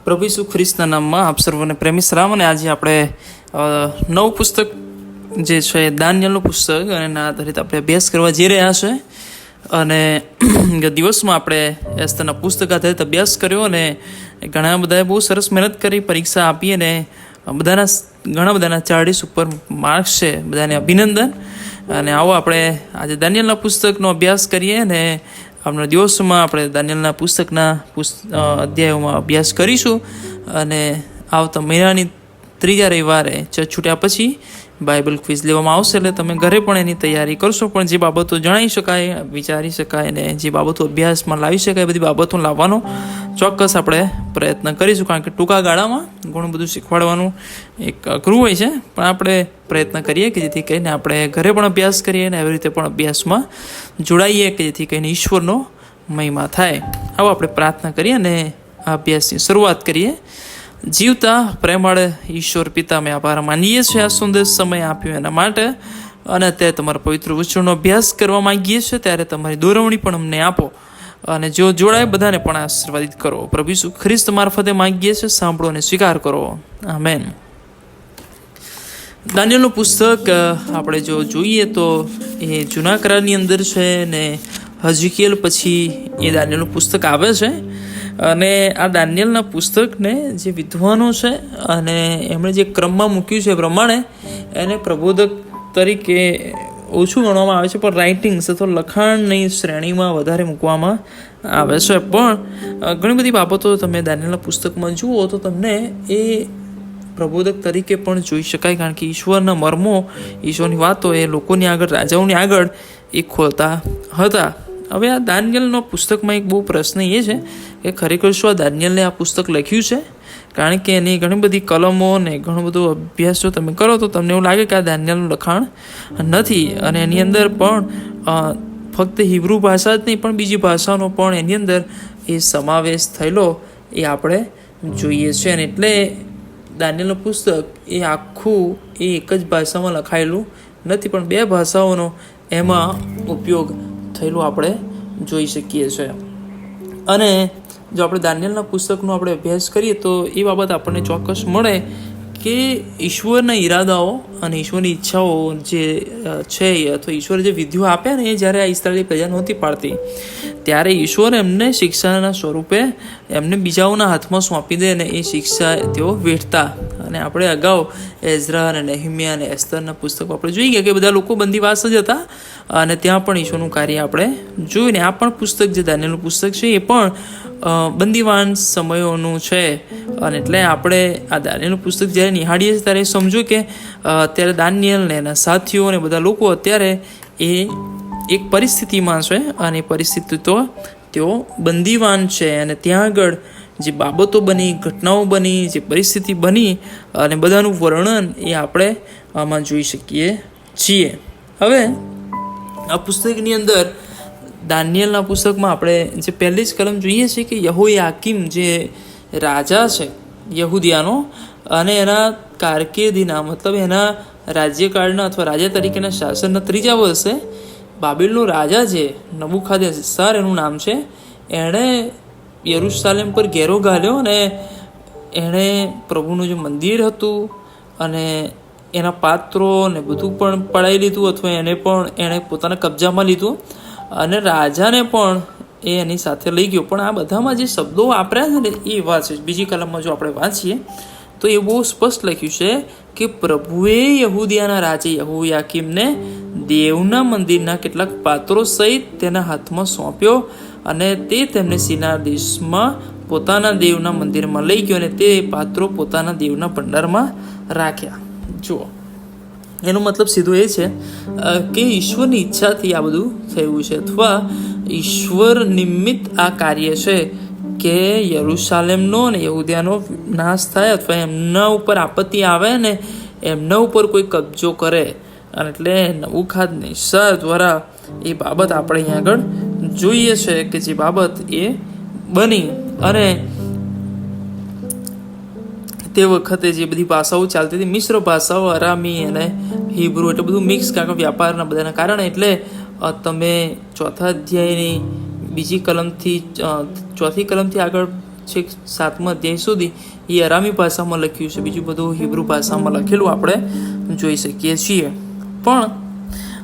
પ્રભુ ઈસુ ખ્રિસ્તના નામમાં આપ સર્વને પ્રેમી સલામ. અને આજે આપણે નવું પુસ્તક જે છે દાનિયેલનું પુસ્તક અને એના આધારિત આપણે અભ્યાસ કરવા જઈ રહ્યા છે. અને દિવસમાં આપણે એસ્તરના પુસ્તક આધારિત અભ્યાસ કર્યો અને ઘણા બધાએ બહુ સરસ મહેનત કરી, પરીક્ષા આપી અને ઘણા બધાના 40 ઉપર માર્ક્સ છે. બધાને અભિનંદન. અને આવો આપણે આજે દાનિયેલના પુસ્તકનો અભ્યાસ કરીએ અને આપણા દિવસોમાં આપણે દાનિયેલના પુસ્તકના અધ્યાયોમાં અભ્યાસ કરીશું. અને આવતા મહિનાની 3જા રવિવારે ચર્ચ છૂટ્યા પછી બાઇબલ ક્વિઝ લેવામાં આવશે, એટલે તમે ઘરે પણ એની તૈયારી કરશો. પણ જે બાબતો જણાવી શકાય, વિચારી શકાય અને જે બાબતો અભ્યાસમાં લાવી શકાય, બધી બાબતો લાવવાનો ચોક્કસ આપણે પ્રયત્ન કરીશું. કારણ કે ટૂંકા ગાળામાં ઘણું બધું શીખવાડવાનું એક અઘરું હોય છે, પણ આપણે પ્રયત્ન કરીએ કે જેથી કરીને આપણે ઘરે પણ અભ્યાસ કરીએ અને એવી રીતે પણ અભ્યાસમાં જોડાઈએ કે જેથી કરીને ઈશ્વરનો મહિમા થાય. આવો આપણે પ્રાર્થના કરીએ અને આ અભ્યાસની શરૂઆત કરીએ. જીવતા પ્રેમાળ ઈશ્વર પિતા, અમે આભાર માનીએ છીએ આ સુંદર સમય આપ્યો એના માટે. અને અત્યારે તમારા પવિત્ર વચનનો અભ્યાસ કરવા માંગીએ છીએ, ત્યારે તમારી દોરવણી પણ અમને આપો અને જો જોડાય બધાને પણ આશીર્વાદિત કરો. પ્રભુ ઈસુ ખ્રિસ્ત મારફતે માંગીએ છીએ, સાંભળો અને સ્વીકાર કરો. આમેન. દાનિયેલનું પુસ્તક આપણે જો જોઈએ તો એ જૂના કરારની અંદર છે ને હજકીએલ પછી એ દાનિયેલનું પુસ્તક આવે છે. અને આ દાનિયેલના પુસ્તકને જે વિદ્વાનો છે અને એમણે જે ક્રમમાં મૂક્યું છે એ પ્રમાણે એને પ્રબોધક તરીકે ઓછું ગણવામાં આવે છે, પણ રાઇટિંગ્સ અથવા લખાણની શ્રેણીમાં વધારે મૂકવામાં આવે છે. પણ ઘણી બધી બાબતો તમે દાનિયેલના પુસ્તકમાં જુઓ તો તમને એ પ્રબોધક તરીકે પણ જોઈ શકાય, કારણ કે ઈશ્વરના મર્મો, ઈશ્વરની વાતો એ લોકોની આગળ, રાજાઓની આગળ એ ખોલતા હતા. હવે આ દાનિયેલનો પુસ્તકમાં એક બહુ પ્રશ્ન એ છે કે ખરેખર શું આ દાનિયેલે આ પુસ્તક લખ્યું છે? કારણ કે એની ઘણી બધી કલમો ને ઘણો બધો અભ્યાસ જો તમે કરો તો તમને એવું લાગે કે આ દાનિયેલનું લખાણ નથી. અને એની અંદર પણ ફક્ત હિબ્રુ ભાષા જ નહીં પણ બીજી ભાષાનો પણ એની અંદર એ સમાવેશ થયેલો એ આપણે જોઈએ છીએ. અને એટલે દાનિયેલનું પુસ્તક એ આખું એ એક જ ભાષામાં લખાયેલું નથી, પણ 2 ભાષાઓનો એમાં ઉપયોગ થયેલું આપણે જોઈ શકીએ છીએ. અને જો આપણે દાનિયેલના પુસ્તકનો આપણે અભ્યાસ કરીએ તો એ બાબત આપણને ચોક્કસ મળે કે ઈશ્વરના ઈરાદાઓ અને ઈશ્વરની ઈચ્છાઓ જે છે અથવા ઈશ્વરે જે વિધિઓ આપ્યા ને એ જ્યારે આ ઈસ્રાયેલી પ્રજા નહોતી પાડતી ત્યારે ઈશ્વર એમને શિક્ષાના સ્વરૂપે એમને બીજાઓના હાથમાં સોંપી દે અને એ શિક્ષા તેઓ વેઠતા. અને આપણે અગાઉ એઝરા અને નેહમ્યા અને એસ્તરના પુસ્તકો આપણે જોઈ ગયા કે બધા લોકો બંદીવાસ જ હતા અને ત્યાં પણ ઈશ્વરનું કાર્ય આપણે જોયું. ને આ પણ પુસ્તક જે દાનિયેલનું પુસ્તક છે એ પણ બંદીવાન સમયોનું છે. અને એટલે આપણે આ દાનિયેલનું પુસ્તક જ્યારે નિહાળીએ છીએ ત્યારે સમજો કે અત્યારે દાનિયેલ ને એના સાથીઓ અને બધા લોકો અત્યારે એ એક પરિસ્થિતિમાં છે અને એ પરિસ્થિતિ તો તેઓ બંદીવાન છે. અને ત્યાં આગળ જે બાબતો બની, ઘટનાઓ બની, જે પરિસ્થિતિ બની અને બધાનું વર્ણન એ આપણે આમાં જોઈ શકીએ છીએ. હવે આ પુસ્તકની અંદર દાનિયેલના પુસ્તકમાં આપણે જે પહેલી જ કલમ જોઈએ છીએ કે યહોયાકીમ જે રાજા છે યહૂદિયાનો અને એના કારકિર્દીના મતલબ એના રાજ્યકાળના અથવા રાજા તરીકેના શાસનના 3જા વર્ષે બાબેલનો રાજા જે નબુખાદનેસર એનું નામ છે, એણે યરુશલેમ પર ઘેરો ઘાલ્યો અને એણે પ્રભુનું જે મંદિર હતું અને એના પાત્રો ને બધું પણ પડાવી લીધું અથવા એણે પોતાના કબજામાં લીધું અને રાજાને પણ એ એની સાથે લઈ ગયો. પણ આ બધામાં જે શબ્દો વાપર્યા છે ને એ વાત છે. બીજી કલમમાં જો આપણે વાંચીએ તો એ બહુ સ્પષ્ટ લખ્યું છે કે પ્રભુએ યહૂદિયાના રાજા યહોયાકીમને દેવના મંદિરના કેટલાક પાત્રો સહિત તેના હાથમાં સોંપ્યો અને તે તેમને સીના દેશમાં પોતાના દેવના મંદિરમાં લઈ ગયો અને તે પાત્રો પોતાના દેવના ભંડારમાં રાખ્યા. જુઓ, એનો મતલબ સીધો એ છે કે ઈશ્વરની ઈચ્છાથી આ બધું થયું છે અથવા ઈશ્વર નિમિત્ત આ કાર્ય છે કે યરુશલેમનો અને યહૂદિયાનો નાશ થાય અથવા એમના ઉપર આપત્તિ આવે ને એમના ઉપર કોઈ કબજો કરે. અને એટલે નબુખાદનેસર દ્વારા એ બાબત આપણે અહીંયા આગળ જોઈએ છે કે જે બાબત એ બની. અને તે વખતે જે બધી ભાષાઓ ચાલતી હતી, મિશ્ર ભાષાઓ, અરામી અને હિબ્રુ, એટલે બધું મિક્સ, કારણ કે વ્યાપારના બધાના કારણે. એટલે તમે 4થા અધ્યાયની 2જી કલમથી 4થી કલમથી આગળ છેક 7મા અધ્યાય સુધી એ અરામી ભાષામાં લખ્યું છે, બીજું બધું હિબ્રુ ભાષામાં લખેલું આપણે જોઈ શકીએ છીએ. પણ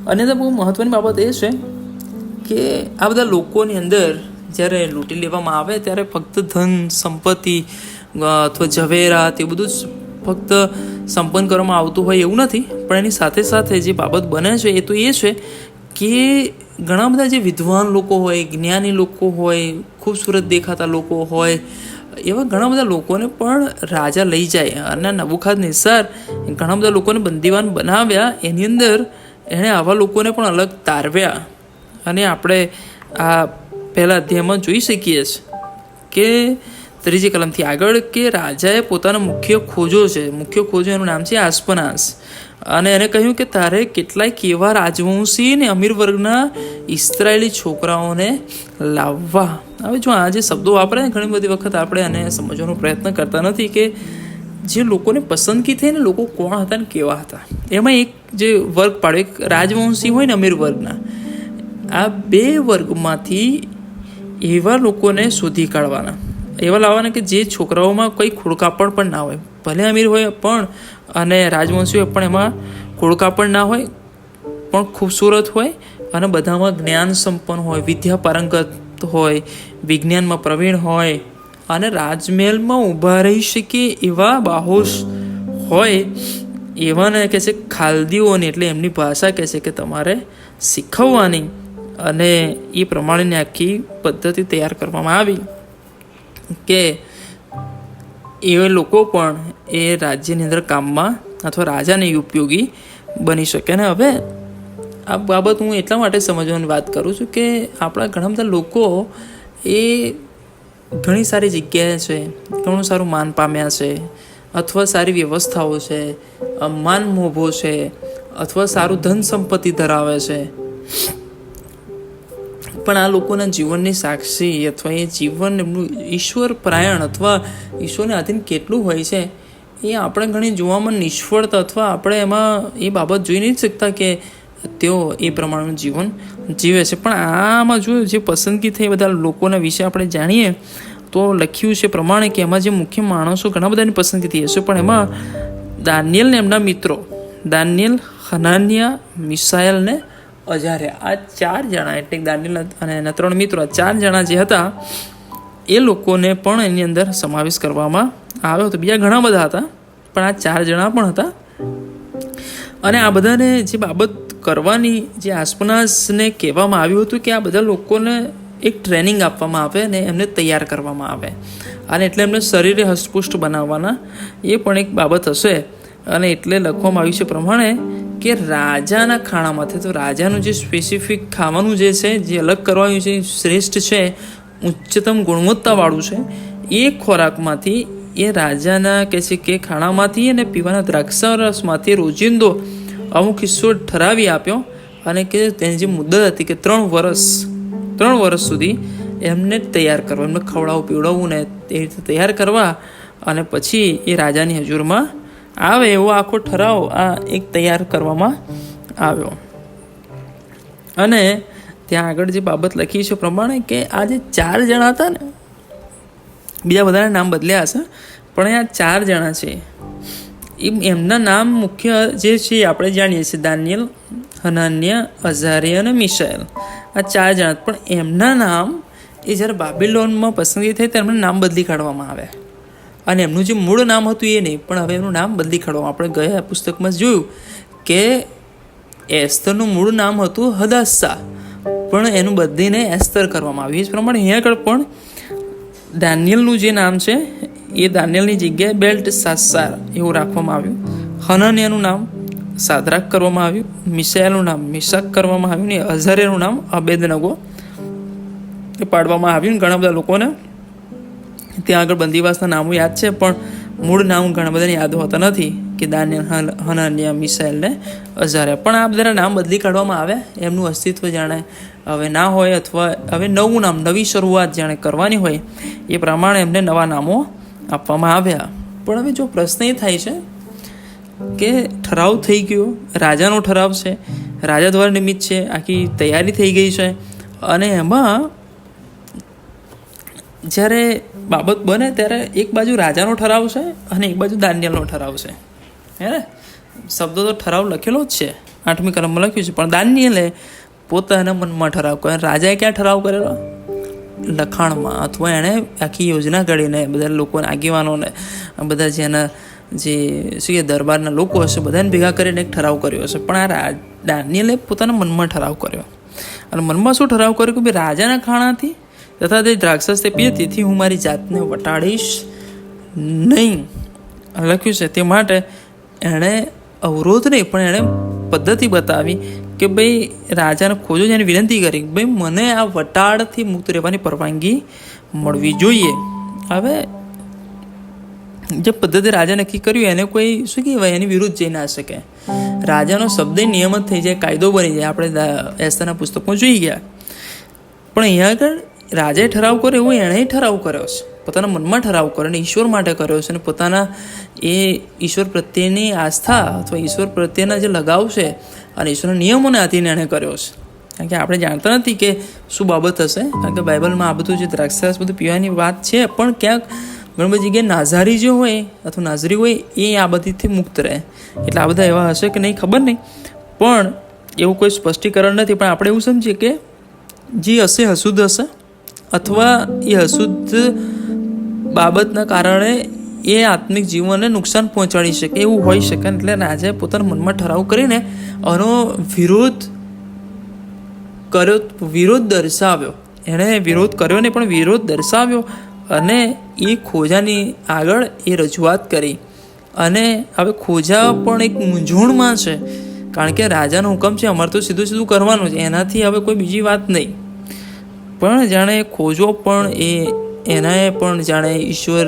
અન્યથા બહુ મહત્ત્વની બાબત એ છે કે આ બધા લોકોની અંદર જ્યારે લૂંટી લેવામાં આવે ત્યારે ફક્ત ધન સંપત્તિ અથવા ઝવેરાત એ બધું જ ફક્ત સંપન્ન કરવામાં આવતું હોય એવું નથી, પણ એની સાથે સાથે જે બાબત બને છે એ તો એ છે કે ઘણા બધા જે વિદ્વાન લોકો હોય, જ્ઞાની લોકો હોય, ખૂબસૂરત દેખાતા લોકો હોય, એવા ઘણા બધા લોકોને પણ રાજા લઈ જાય. અને નબુખાદનેસ્સાર ઘણા બધા લોકોને બંદીવાન બનાવ્યા, એની અંદર એણે આવા લોકોને પણ અલગ તારવ્યા. અને આપણે આ પહેલા અધ્યાયમાં જોઈ શકીએ છીએ કે 3જી કલમથી આગળ કે રાજાએ પોતાનો મુખ્ય ખોજો એનું નામ છે આસ્પનાસ, અને એને કહ્યું કે તારે કેટલાય એવા રાજવંશી ને અમીર વર્ગના ઇસ્રાયેલી છોકરાઓને લાવવા. હવે જો આ જે શબ્દો વાપરે ને ઘણી બધી વખત આપણે એને સમજવાનો પ્રયત્ન કરતા નથી કે જે લોકોને પસંદગી થઈ ને લોકો કોણ હતા ને કેવા હતા. એમાં એક જે વર્ગ પાડ્યો, એક રાજવંશી હોય ને અમીર વર્ગના, આ બે વર્ગમાંથી એવા લોકોને શોધી કાઢવાના, એવા લાવવાના કે જે છોકરાઓમાં કંઈ ખોડકાપણ પણ ના હોય, ભલે અમીર હોય પણ અને રાજવંશી હોય પણ એમાં ખોડકાપણ ના હોય, પણ ખૂબસૂરત હોય અને બધામાં જ્ઞાન સંપન્ન હોય, વિદ્યા પારંગત હોય, વિજ્ઞાનમાં પ્રવીણ હોય અને રાજમહેલમાં ઊભા રહી શકે એવા બાહોશ હોય. એવાને કહે છે ખાલદીઓની, એટલે એમની ભાષા કહે છે કે તમારે શીખવવાની. અને એ પ્રમાણેની આખી પદ્ધતિ તૈયાર કરવામાં આવી કે એ લોકો પણ એ રાજ્યની અંદર કામમાં અથવા રાજાને ઉપયોગી બની શકે. અને હવે આ બાબત હું એટલા માટે સમજવાની વાત કરું છું કે આપણા ઘણા બધા લોકો એ ઘણી સારી જગ્યાએ છે, ઘણું સારું માન પામ્યા છે, અથવા સારી વ્યવસ્થાઓ છે, માન મોભો છે, અથવા સારું ધન સંપત્તિ ધરાવે છે, પણ આ લોકોના જીવનની સાક્ષી અથવા એ જીવન એમનું ઈશ્વર પરાયણ અથવા ઈશ્વરને આધીન કેટલું હોય છે એ આપણે ઘણી જોવામાં નિષ્ફળતા અથવા આપણે એમાં એ બાબત જોઈ નહીં શકતા કે તેઓ એ પ્રમાણેનું જીવન જીવે છે. પણ આમાં જો જે પસંદગી થઈ બધા લોકોના વિશે આપણે જાણીએ તો લખ્યું છે પ્રમાણે કે એમાં જે મુખ્ય માણસો ઘણા બધાની પસંદગી થઈ હશે, પણ એમાં દાનિયેલ ને એમના મિત્રો, દાનિયેલ, હનાનિયા, મિસાએલ ને અઝારિયા, આ 4 જણા, એટલે દાનિયેલ અને એના 3 મિત્રો, આ 4 જણા જે હતા એ લોકોને પણ એની અંદર સમાવેશ કરવામાં આવ્યો હતો. બીજા ઘણા બધા હતા પણ આ 4 જણા પણ હતા. અને આ બધાને જે બાબત કરવાની જે આસ્પનાસને કહેવામાં આવ્યું હતું કે આ બધા લોકોને એક ટ્રેનિંગ આપવામાં આવે અને એમને તૈયાર કરવામાં આવે, અને એટલે એમને શરીરે હસ્તપુષ્ટ બનાવવાના, એ પણ એક બાબત હશે. અને એટલે લખવામાં આવ્યું છે પ્રમાણે કે રાજાના ખાણામાંથી, તો રાજાનું જે સ્પેસિફિક ખાવાનું જે છે, જે અલગ કરવાનું છે, શ્રેષ્ઠ છે, ઉચ્ચતમ ગુણવત્તાવાળું છે, એ ખોરાકમાંથી, એ રાજાના કહે છે કે ખાણામાંથી અને પીવાના દ્રાક્ષારસમાંથી રોજિંદો અમુક હિસ્સો ઠરાવી આપ્યો. અને કે તેની જે મુદ્દત હતી કે 3 વર્ષ સુધી એમને તૈયાર કરવા, એમને ખવડાવવું પીવડાવવું ને એ રીતે તૈયાર કરવા, અને પછી એ રાજાની હજુરમાં આવે એવો આખો ઠરાવ આ એક તૈયાર કરવામાં આવ્યો. અને ત્યાં આગળ જે બાબત લખી છે પ્રમાણે કે આ જે 4 જણા હતા ને, બીજા બધાના નામ બદલ્યા હશે, પણ આ 4 જણા છે એમના નામ મુખ્ય જે છે આપણે જાણીએ છીએ, દાનિયેલ, હનાનિયા, અઝારિયા અને મિશાએલ, આ 4 જણા. પણ એમના નામ એ જ્યારે બાબિલોનમાં પસંદગી થઈ ત્યારે એમના નામ બદલી કાઢવામાં આવ્યા, અને એમનું જે મૂળ નામ હતું એ નહીં, પણ હવે એમનું નામ બદલી કાઢવામાં. આપણે ગયા પુસ્તકમાં જોયું કે એસ્તરનું મૂળ નામ હતું હદાસ્સા, પણ એનું બદલીને એસ્તર કરવામાં આવ્યું. એ જ પ્રમાણે અહીંયા આગળ પણ દાનિયેલનું જે નામ છે એ દાનિયેલની જગ્યાએ બેલ્ટશાસ્સાર એવું રાખવામાં આવ્યું. હનાનિયાનું નામ સાદરાક કરવામાં આવ્યું, મિશાએલનું નામ મિશાક કરવામાં આવ્યું, ને અઝારિયાનું નામ અબેદનગો એ પાડવામાં આવ્યું. ઘણા બધા લોકોને ત્યાં આગળ બંદીવાસના નામો યાદ છે, પણ મૂળ નામ ઘણા બધાને યાદ હોતા નથી કે દાનિયેલ, હનાનિયા, મિશાએલ ને અઝારિયા. પણ આ બધાના નામ બદલી કાઢવામાં આવ્યા, એમનું અસ્તિત્વ જાણે હવે ના હોય, અથવા હવે નવું નામ, નવી શરૂઆત જાણે કરવાની હોય એ પ્રમાણે એમને નવા નામો આપવામાં આવ્યા. પણ હવે જો પ્રશ્ન એ થાય છે કે ઠરાવ થઈ ગયો, રાજાનો ઠરાવ છે, રાજા દ્વારા નિમિત્ત છે, આખી તૈયારી થઈ ગઈ છે, અને એમાં જ્યારે બાબત બને ત્યારે એક બાજુ રાજાનો ઠરાવ છે અને એક બાજુ દાનિયેલનો ઠરાવ છે. હે ને, શબ્દો તો ઠરાવ લખેલો જ છે, 8મી કલમમાં લખ્યું છે, પણ દાનિયેલે પોતાના મનમાં ઠરાવ કર્યો. રાજાએ ક્યાં ઠરાવ કરેલો? લખાણમાં, અથવા એણે આખી યોજના ઘડીને બધા લોકોને, આગેવાનોને, બધા જેના જે શું કે દરબારના લોકો હશે બધાને ભેગા કરીને એક ઠરાવ કર્યો હશે. પણ આ દાનિયેલે પોતાના મનમાં ઠરાવ કર્યો. અને મનમાં શું ઠરાવ કર્યો કે ભાઈ રાજાના ખાણાથી તથા તે દ્રાક્ષરસ તે પીએ તેથી હું મારી જાતને વટાડીશ નહીં લખ્યું છે. તે માટે એણે અવરોધ નહીં પણ એણે પદ્ધતિ બતાવી કે ભાઈ રાજાને ખોજો જેને વિનંતી કરી ભાઈ મને આ વટાડથી મુક્ત રહેવાની પરવાનગી મળવી જોઈએ. હવે જે પદ્ધતિ રાજા નક્કી કર્યું એને કોઈ શું કહેવાય એની વિરુદ્ધ જઈ ના શકે. રાજાનો શબ્દ નિયમ જ થઈ જાય, કાયદો બની જાય. આપણે એસ્તરના પુસ્તકમાં જોઈ ગયા. પણ અહીંયા આગળ રાજાએ ઠરાવ કર્યો એવું એણે ઠરાવ કર્યો છે, પોતાના મનમાં ઠરાવ કર્યો અને ઈશ્વર માટે કર્યો છે. અને પોતાના એ ઈશ્વર પ્રત્યેની આસ્થા અથવા ઈશ્વર પ્રત્યેના જે લગાવ છે અને ઈશ્વરના નિયમોને આધીને એણે કર્યો છે. કારણ કે આપણે જાણતા નથી કે શું બાબત હશે, કારણ કે બાઇબલમાં આ બધું જે દ્રાક્ષરસ બધું પીવાની વાત છે, પણ ક્યાંક ઘણી બધી જગ્યાએ નાઝારી જે હોય અથવા નાઝરી હોય એ આ બધીથી મુક્ત રહે. એટલે આ બધા એવા હશે કે નહીં ખબર નહીં, પણ એવું કોઈ સ્પષ્ટીકરણ નથી. પણ આપણે એવું સમજીએ કે જે હશે અશુદ્ધ હશે અથવા એ અશુદ્ધ બાબતના કારણે એ આત્મિક જીવનને નુકસાન પહોંચાડી શકે એવું હોઈ શકે. એટલે રાજાએ પોતાના મનમાં ઠરાવ કરીને આનો વિરોધ દર્શાવ્યો. એણે વિરોધ કર્યો નહીં પણ વિરોધ દર્શાવ્યો અને એ ખોજાની આગળ એ રજૂઆત કરી. અને હવે ખોજા પણ એક મૂંઝવણમાં છે, કારણ કે રાજાનો હુકમ છે અમારે તો સીધું કરવાનું છે, એનાથી હવે કોઈ બીજી વાત નહીં. પણ જાણે ખોજો પણ એનાએ પણ જાણે ઈશ્વર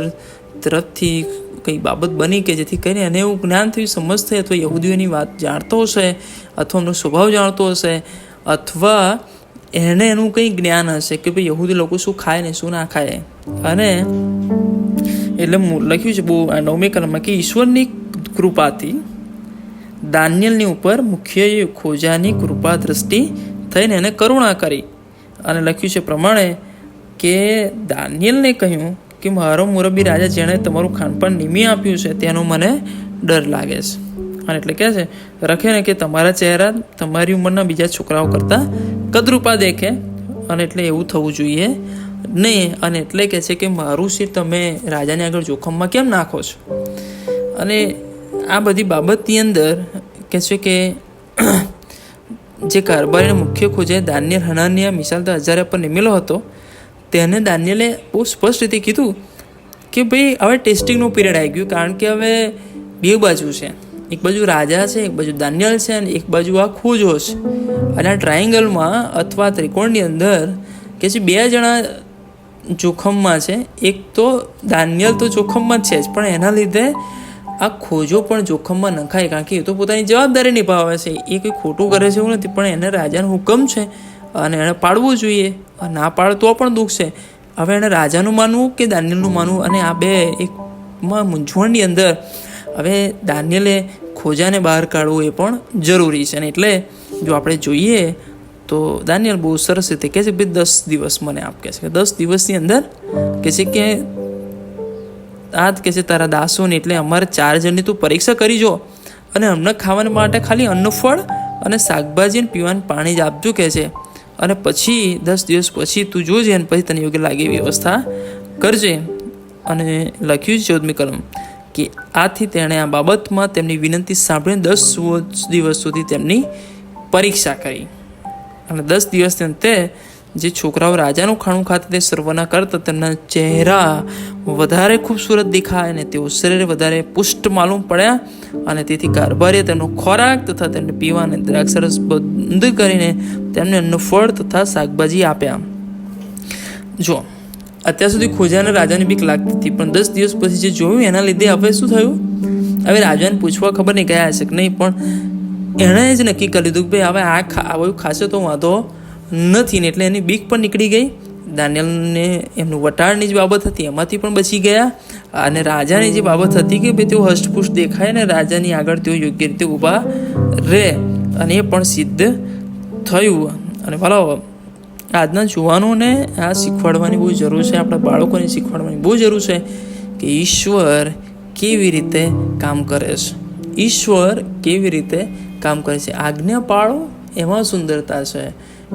તરફથી કંઈ બાબત બની કે જેથી કરીને એને એવું જ્ઞાન થયું, સમજ થઈ, અથવા યહૂદીઓની વાત જાણતો હશે અથવા એમનો સ્વભાવ જાણતો હશે અથવા એને એનું કંઈ જ્ઞાન હશે કે ભાઈ યહૂદી લોકો શું ખાય ને શું ના ખાય. અને એટલે લખ્યું છે બહુ 9મી કલમમાં કે ઈશ્વરની કૃપાથી દાનિયેલની ઉપર મુખ્ય ખોજાની કૃપા દ્રષ્ટિ થઈને એને કરુણા કરી. અને લખ્યું છે પ્રમાણે કે દાનિયેલને કહ્યું કે મારો મુરબ્બી રાજા જેણે તમારું ખાનપાન નિમી આપ્યું છે તેનો મને ડર લાગે છે. અને એટલે કહે છે રખે ને કે તમારા ચહેરા તમારી ઉંમરના બીજા છોકરાઓ કરતાં કદરૂપા દેખે, અને એટલે એવું થવું જોઈએ નહીં. અને એટલે કહે છે કે મારું શિર તમે રાજાને આગળ જોખમમાં કેમ નાખો છો. અને આ બધી બાબતની અંદર કહે છે કે જે કારભારીનો મુખ્ય ખોજે દાનિયેલ હનાનિયા મિશાલ અજારિયા પર નિમેલો હતો, તેને દાનિયેલે બહુ સ્પષ્ટ રીતે કીધું કે ભાઈ હવે ટેસ્ટિંગનો પીરિયડ આવી ગયું, કારણ કે હવે બે બાજુ છે. એક બાજુ રાજા છે, એક બાજુ દાનિયેલ છે, અને એક બાજુ આ ખોજો છે. અને આ ટ્રાયેંગલમાં અથવા ત્રિકોણની અંદર કે જે બે જણા જોખમમાં છે. એક તો દાનિયેલ તો જોખમમાં છે જ, પણ એના લીધે આ ખોજો પણ જોખમમાં નખાય, કારણ કે એ તો પોતાની જવાબદારી નિભાવે છે, એ કંઈ ખોટું કરે છે એવું નથી, પણ એને રાજાનો હુકમ છે અને એણે પાડવું જોઈએ. ના પાડે તો પણ દુઃખ છે. હવે એણે રાજાનું માનવું કે દાનિયેલનું માનવું, અને આ બે એકમાં મૂંઝવણની અંદર હવે દાનિયેલે ખોજાને બહાર કાઢવું એ પણ જરૂરી છે. અને એટલે જો આપણે જોઈએ તો દાનિયેલ બહુ સરસ રીતે કહે છે ભાઈ 10 દિવસ મને આપ, કહે છે કે 10 દિવસની અંદર કહે છે કે આ કહે છે તારા દાસોને એટલે અમારે 4 જણની તું પરીક્ષા કરી જો, અને અમને ખાવા માટે ખાલી અન્ન ફળ અને શાકભાજી અને પીવાનું પાણી જ આપજો કહે છે. અને પછી 10 દિવસ પછી તું જોજે અને પછી તને યોગ્ય લાગે એવી વ્યવસ્થા કરજે. અને લખ્યું છે 14મી કલમ કે આથી તેણે આ બાબતમાં તેમની વિનંતી સાંભળીને 10 દિવસ સુધી તેમની પરીક્ષા કરી. અને 10 દિવસની અંતે જે છોકરાઓ રાજાનું ખાણું ખાતા તે સર્વના કરતા તેમના ચહેરા વધારે ખૂબસૂરત દેખાય અને તેઓ શરીરે વધારે પુષ્ટ માલુમ પડ્યા. અને તેથી કારભારીએ તેમનો ખોરાક તથા તેમને પીવાને દ્રાક્ષરસ બંધ કરીને તેમને અન્ન ફળ તથા શાકભાજી આપ્યા. જો અત્યાર સુધી ખોજાને રાજાની બીક લાગતી હતી, પણ 10 દિવસ પછી જે જોયું એના લીધે હવે શું થયું, હવે રાજાને પૂછવા ખબર નહીં ગયા હશે કે નહીં, પણ એણે જ નક્કી કરી લીધું કે ભાઈ હવે આવું ખાશે તો વાંધો નથી ને. એટલે એની બીક પણ નીકળી ગઈ. દાનિયેલને એમનું વટાળની જ બાબત હતી એમાંથી પણ બચી ગયા. અને રાજાની જે બાબત હતી કે ભાઈ તેઓ હષ્ટપુષ્ટ દેખાય ને રાજાની આગળ તેઓ યોગ્ય રીતે ઊભા રહે, અને એ પણ સિદ્ધ થયું. અને ભલો આજના યુવાનોને આ શીખવાડવાની બહુ જરૂર છે, આપણા બાળકોને શીખવાડવાની બહુ જરૂર છે કે ઈશ્વર કેવી રીતે કામ કરે છે. ઈશ્વર કેવી રીતે કામ કરે છે. આજ્ઞા પાળો એમાં સુંદરતા છે.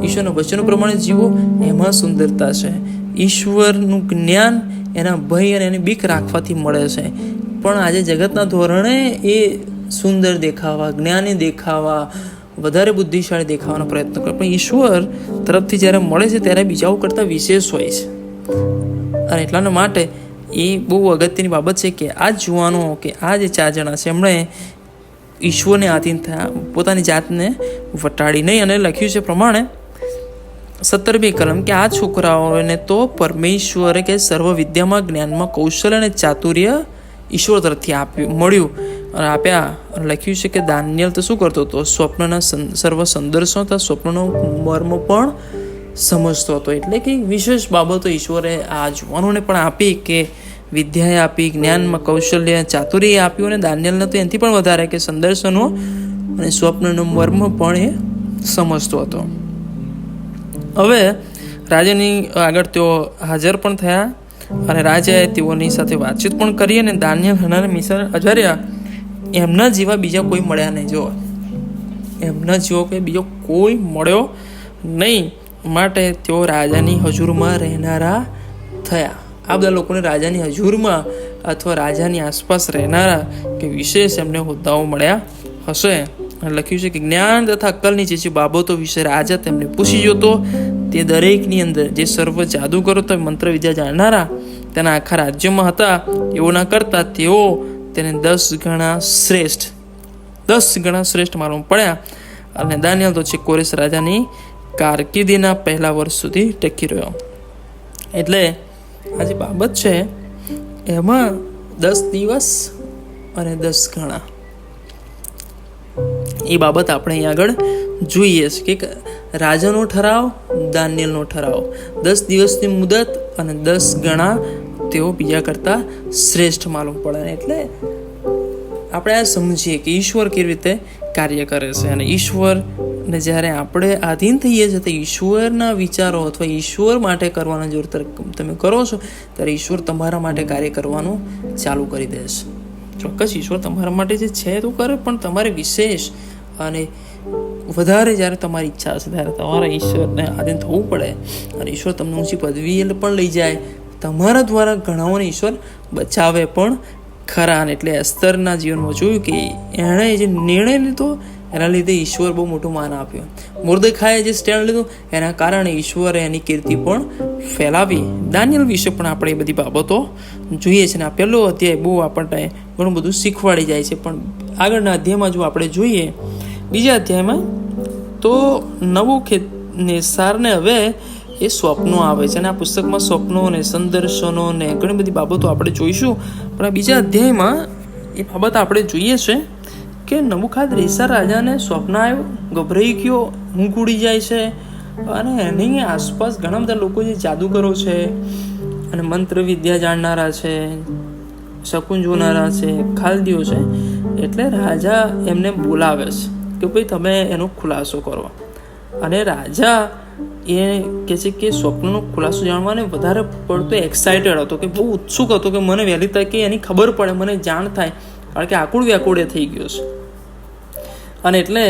ઈશ્વરના વચનો પ્રમાણે જીવો એમાં સુંદરતા છે. ઈશ્વરનું જ્ઞાન એના ભય અને એની બીક રાખવાથી મળે છે. પણ આજે જગતના ધોરણે એ સુંદર દેખાવા, જ્ઞાની દેખાવા, વધારે બુદ્ધિશાળી દેખાવાનો પ્રયત્ન કરે, પણ ઈશ્વર તરફથી જ્યારે મળે છે ત્યારે બીજાઓ કરતાં વિશેષ હોય છે. અને એટલાના માટે એ બહુ અગત્યની બાબત છે કે આ જુવાનો કે આ જે 4 જણા છે એમણે ઈશ્વરને આધીન થયા, પોતાની જાતને વટાડી નહીં. અને લખ્યું છે પ્રમાણે 17મી કલમ કે આ છોકરાઓને તો પરમેશ્વરે કે સર્વ વિદ્યામાં, જ્ઞાનમાં, કૌશલ્ય અને ચાતુર્ય ઈશ્વર તરફથી આપ્યા. અને લખ્યું છે કે દાનિયેલ તો શું કરતો હતો? સ્વપ્નના સર્વ સંદર્શો હતા, સ્વપ્નનો મર્મ પણ સમજતો હતો. એટલે કે વિશેષ બાબતો ઈશ્વરે આ જુવાનોને પણ આપી, કે વિદ્યાએ આપી, જ્ઞાનમાં કૌશલ્ય, ચાતુર્ય આપ્યું. અને દાનિયેલને તો એનાથી પણ વધારે કે સંદર્શનો અને સ્વપ્નનો મર્મ પણ એ સમજતો હતો. હવે રાજાની આગળ તેઓ હાજર પણ થયા અને રાજાએ તેઓની સાથે વાતચીત પણ કરી. અને દાનિયેલ, હનાની, મિશાએલ, અજાર્યા એમના જેવા બીજા કોઈ મળ્યા નહીં. જો એમના જેવો કે બીજો કોઈ મળ્યો નહીં, માટે તેઓ રાજાની હજુરમાં રહેનારા થયા. આ બધા લોકોને રાજાની હજુરમાં અથવા રાજાની આસપાસ રહેનારા કે વિશેષ એમને હોદ્દાઓ મળ્યા હશે. લખ્યું છે કે જ્ઞાન તથા અક્કલની જે બાબતો વિશે રાજા તેમને પૂછી જોતો, તે દરેકની અંદર જે સર્વ જાદુગરો તો મંત્ર વિદ્યા જાણનારા તેના આખા રાજ્યમાં હતા, એઓના કરતા તેઓ તેને 10 ગણા શ્રેષ્ઠ માલુમ પડ્યા. અને દાનિયેલ તો છે કોરેશ રાજાની કારકિર્દીના પહેલા વર્ષ સુધી ટકી રહ્યો. એટલે આ જે બાબત છે એમાં 10 દિવસ અને 10 ગણા એ બાબત આપણે અહીં આગળ જોઈએ છે કે રાજાનો ઠરાવ, દાનિયેલનો ઠરાવ, 10 દિવસની મુદત અને 10 ગણા તેઓ બીજા કરતાં શ્રેષ્ઠ માલુમ પડે. એટલે આપણે આ સમજીએ કે ઈશ્વર કેવી રીતે કાર્ય કરે છે. અને ઈશ્વરને જ્યારે આપણે આધીન થઈએ છીએ તો ઈશ્વરના વિચારો અથવા ઈશ્વર માટે કરવાના જરૂર તમે કરો છો ત્યારે ઈશ્વર તમારા માટે કાર્ય કરવાનું ચાલુ કરી દે છે. ચોક્કસ ઈશ્વર તમારા માટે જે છે તો કરે, પણ તમારે વિશેષ અને વધારે જ્યારે તમારી ઈચ્છા હશે ત્યારે તમારે ઈશ્વરને આધીન થવું પડે. અને ઈશ્વર તમને ઊંચી પદવીએ પણ લઈ જાય, તમારા દ્વારા ઘણાઓને ઈશ્વર બચાવે પણ ખરા. અને એટલે એસ્તરના જીવનમાં જોયું કે એણે જે નિર્ણય લીધો એના લીધે ઈશ્વર બહુ મોટું માન આપ્યું. મોર્દેખાઈએ જે સ્ટેન્ડ લીધું એના કારણે ઈશ્વરે એની કીર્તિ પણ ફેલાવી. દાનિયેલ વિશે પણ આપણે એ બધી બાબતો જોઈએ છીએ. આ પહેલો અધ્યાય બહુ આપણને ઘણું બધું શીખવાડી જાય છે. પણ આગળના અધ્યાયમાં જો આપણે જોઈએ, બીજા અધ્યાયમાં તો નબૂકદનેસ્સારને હવે એ સ્વપ્નો આવે છે. અને આ પુસ્તકમાં સ્વપ્નો ને સંદર્શનો ને ઘણી બધી બાબતો આપણે જોઈશું. પણ આ બીજા અધ્યાયમાં એ બાબત આપણે જોઈએ છે કે નબૂકદનેસ્સાર રાજાને સ્વપ્ન આવ્યું, ગભરાઈ ગયો, ઊંઘ ઉડી જાય છે. અને એની આસપાસ ઘણા બધા લોકો જે જાદુગરો છે અને મંત્ર વિદ્યા જાણનારા છે, શકુન જોનારા છે, ખાલદીઓ છે. એટલે રાજા એમને બોલાવે છે કે ભાઈ તમે એનો ખુલાસો કરો. અને રાજા એ કહે છે કે સ્વપ્નનો ખુલાસો જાણવાને વધારે પડતો એક્સાઇટેડ હતો, કે બહુ ઉત્સુક હતો કે મને વહેલી તકે એની ખબર પડે, મને જાણ થાય, કારણ કે આકુળ વ્યાકુળ થઈ ગયો છે. અને એટલે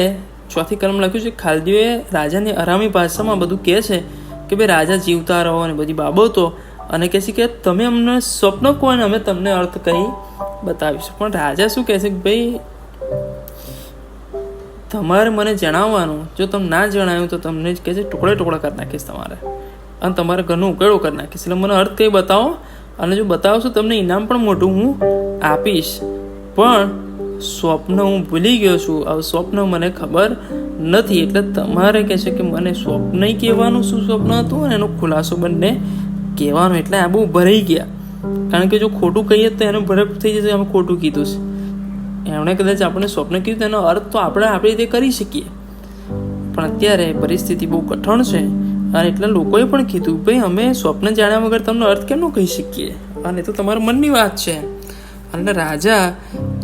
4th કલમ લખ્યું છે, ખાલદીઓએ રાજાની અરામી ભાષામાં બધું કહે છે કે ભાઈ રાજા જીવતા રહો અને બધી બાબતો. અને કહે છે કે તમે અમને સ્વપ્ન કહો અને અમે તમને અર્થ કહી બતાવીશું. પણ રાજા શું કહે છે કે ભાઈ તમારે મને જણાવવાનું, જો તમે ના જણાવ્યું તો તમને જ કહે છે ટુકડા કરી નાખીશ તમારે, અને તમારે ઘરનો ઉકેળો કરી નાખીશ. એટલે મને અર્થ કંઈ બતાવો, અને જો બતાવશો તમને ઇનામ પણ મોટું હું આપીશ. પણ સ્વપ્ન હું ભૂલી ગયો છું, હવે સ્વપ્ન મને ખબર નથી. એટલે તમારે કહે છે કે મને સ્વપ્ન કહેવાનું શું સ્વપ્ન હતું અને એનો ખુલાસો બંને કહેવાનો. એટલે આ બહુ ભરાઈ ગયા, કારણ કે જો ખોટું કહીએ તો એનો ભરક થઈ જશે, અમે ખોટું કીધું છે. એમણે કદાચ આપણે સ્વપ્ન કીધું તેનો અર્થ તો આપણે આપણી રીતે કરી શકીએ, પણ અત્યારે પરિસ્થિતિ બહુ કઠણ છે. અને એટલા લોકોએ પણ કીધું ભાઈ અમે સ્વપ્ન જાણ્યા વગર તમને અર્થ કેમ ન કહી શકીએ, અને તો તમારા મનની વાત છે. અને રાજા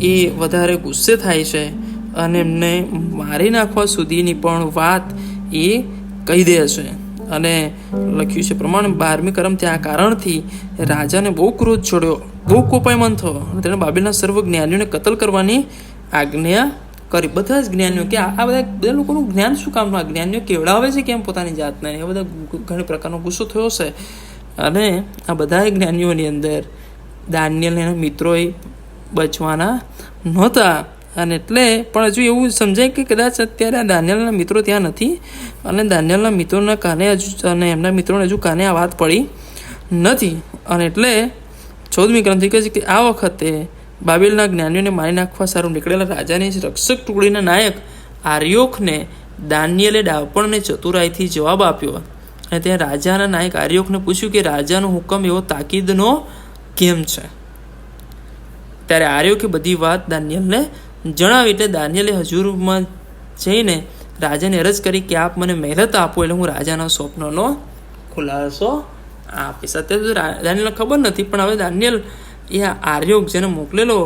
એ વધારે ગુસ્સે થાય છે અને એમને મારી નાખવા સુધીની પણ વાત એ કહી દે છે. અને લખ્યું છે પ્રમાણે 12મી કલમથી આ કારણથી રાજાને બહુ ક્રોધ ચડ્યો, બહુ કોપાયમાન થયો અને તેણે બાબેલના સર્વ જ્ઞાનીઓને કતલ કરવાની આજ્ઞા કરી. બધા જ જ્ઞાનીઓ કે આ બધા લોકોનું જ્ઞાન શું કામનું, આ જ્ઞાનીઓ કેવડાવે છે કેમ પોતાની જાતને, એ બધા ઘણી પ્રકારનો ગુસ્સો થયો છે. અને આ બધા જ્ઞાનીઓની અંદર દાનિયેલ એના મિત્રોએ બચવાના નહોતા. અને એટલે પણ હજુ એવું સમજાય કે કદાચ અત્યારે આ દાનિયેલના મિત્રો ત્યાં નથી અને દાનિયેલના મિત્રોના કાને હજુ અને એમના મિત્રોને હજુ કાને આ વાત પડી નથી. અને એટલે 14મી કલમથી કહે છે કે આ વખતે બાબેલના જ્ઞાનીઓને મારી નાખવા સારું નીકળેલા રાજાની રક્ષક ટુકડીના નાયક આર્યોકને દાનિયેલે ડાપણને ચતુરાઈથી જવાબ આપ્યો. અને ત્યાં રાજાના નાયક આર્યોકને પૂછ્યું કે રાજાનો હુકમ એવો તાકીદનો કેમ છે? ત્યારે આર્યોકે બધી વાત દાનિયેલને જણાવી. એટલે દાનિયેલે હજુરમાં જઈને રાજાને અરજ કરી કે આપ મને મહેલત આપો એટલે હું રાજાના સ્વપ્નનો ખુલાસો આપીશ. અત્યારે દાનિયેલને ખબર નથી, પણ હવે દાનિયેલ એ આર્યોક જેને મોકલેલો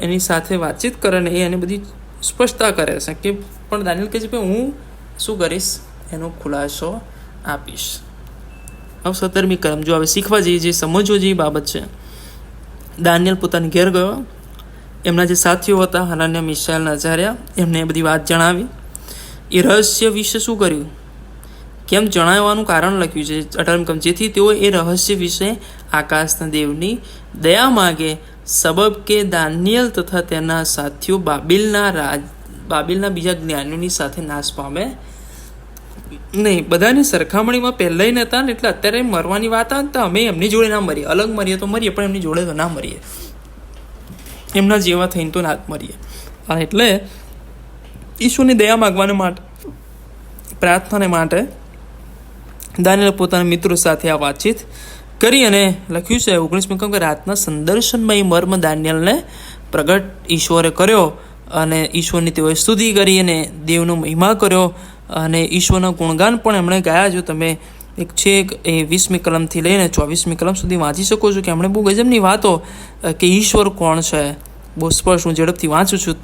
એની સાથે વાતચીત કરે ને એને બધી સ્પષ્ટતા કરે છે કે પણ દાનિયેલ કહે છે કે હું શું કરીશ, એનો ખુલાસો આપીશ. હવે 17મી કલમ જો હવે શીખવા જઈએ, જે સમજવો જેવી બાબત છે. દાનિયેલ પોતાની ઘેર ગયો. એમના જે સાથીઓ હતા હનાન્યા, મિશાએલ, અઝારિયા, એમને બધી વાત જણાવી. એ રહસ્ય વિશે શું કર્યું, કેમ જણાવવાનું કારણ લખ્યું છે 18મી કલમ, જેથી તેઓ એ રહસ્ય વિશે આકાશના દેવની દયા માગે, સબબ કે દાનિયેલ તથા તેના સાથીઓ બાબેલના બીજા જ્ઞાનીઓની સાથે નાશ પામે નહીં. બધાની સરખામણીમાં પહેલાં નહોતા ને, એટલે અત્યારે મરવાની વાત આવે તો અમે એમની જોડે ના મરીએ, અલગ મરીએ તો મરીએ પણ એમની જોડે તો ના મરીએ, એમના જેવા થઈને તો ના જ મરીએ. અને એટલે ઈશ્વરની દયા માગવાને માટે, પ્રાર્થનાને માટે દાનિયેલ પોતાના મિત્રો સાથે આ વાતચીત કરી. અને લખ્યું છે 19મી કલમ કે રાતના સંદર્શનમાં એ મર્મ દાનિયેલને પ્રગટ ઈશ્વરે કર્યો અને ઈશ્વરની તેઓએ સ્તુતિ કરી અને દેવનો મહિમા કર્યો અને ઈશ્વરના ગુણગાન પણ એમણે ગાયા. જો તમે એક છે એ 20મી કલમથી લઈને 24મી કલમ સુધી વાંચી શકો છો કે એમણે બહુ ગજબની વાતો કે ઈશ્વર કોણ છે, બહુ સ્પષ્ટ હું ઝડપથી વાંચું છું